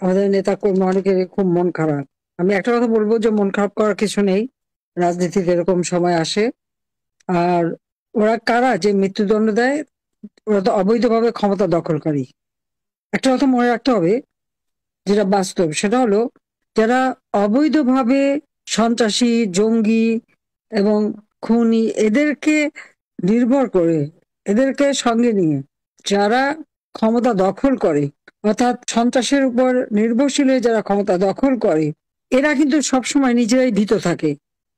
আমাদের নেতা কর্মী অনেকের খুব মন খারাপ। আমি একটা কথা বলবো যে মন খারাপ করার কিছু নেই। রাজনীতিতে এরকম সময় আসে। আর ওরা কারা যে মৃত্যুদণ্ড দেয়? ওরা তো অবৈধভাবে ক্ষমতা দখলকারী। একটা কথা মনে রাখতে হবে, যেটা বাস্তব সেটা হলো, যারা অবৈধভাবে সন্ত্রাসী, জঙ্গি এবং খুনি এদেরকে নির্ভর করে, এদেরকে সঙ্গে নিয়ে যারা ক্ষমতা দখল করে, অর্থাৎ সন্ত্রাসের উপর নির্ভরশীল হয়ে যারা ক্ষমতা দখল করে, এরা কিন্তু সবসময় নিজেরাই ভীত থাকে।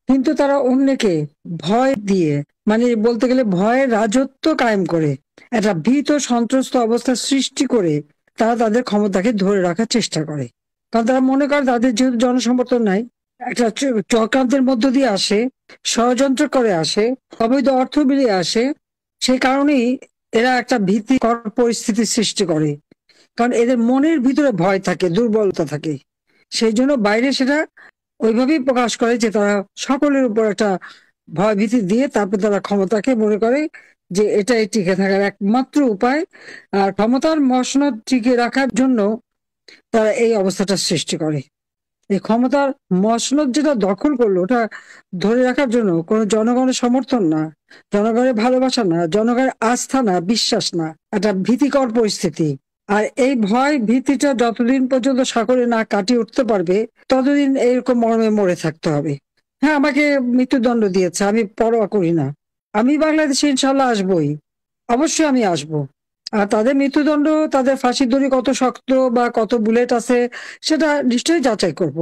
কিন্তু তারা অন্যকে ভয় দিয়ে, মানে বলতে গেলে ভয়ের রাজত্ব কায়েম করে, একটা ভীত সন্ত্রস্ত অবস্থা সৃষ্টি করে তারা তাদের ক্ষমতাকে ধরে রাখার চেষ্টা করে। কারণ তারা মনে করে তাদের যেহেতু জনসমর্থন নাই, একটা চক্রান্তের মধ্য দিয়ে আসে, ষড়যন্ত্র করে আসে, অবৈধ অর্থ বিলিয়ে আসে। সেই কারণেই এরা একটা ভীতিকর পরিস্থিতির সৃষ্টি করে। কারণ এদের মনের ভিতরে ভয় থাকে, দুর্বলতা থাকে। সেই জন্য বাইরে সেটা ওইভাবেই প্রকাশ করে যে তারা সকলের উপর একটা ভয় ভীতি দিয়ে তারপর তারা ক্ষমতাকে মনে করে যে এটাই টিকে থাকার একমাত্র উপায়। আর ক্ষমতার মসনদ টিকে রাখার জন্য তারা এই অবস্থাটা সৃষ্টি করে। এই ক্ষমতার মসনদ যেটা দখল করলো, ওটা ধরে রাখার জন্য কোনো জনগণের সমর্থন না, জনগণের ভালোবাসা না, জনগণের আস্থা না, বিশ্বাস না, একটা ভীতিকর পরিস্থিতি। আর এই ভয় ভীতিটা যতদিন পর্যন্ত সাগরে না কাটিয়ে উঠতে পারবে, ততদিন এরকম মর্মে মরে থাকতে হবে। হ্যাঁ, আমাকে মৃত্যুদণ্ড দিয়েছে, আমি পরোয়া করি না। আমি বাংলাদেশে ইনশাল্লাহ আসবই, অবশ্যই আমি আসবো। আর তাদের মৃত্যুদণ্ড, তাদের ফাঁসির দড়ি কত শক্ত বা কত বুলেট আছে, সেটা নিশ্চয়ই যাচাই করব।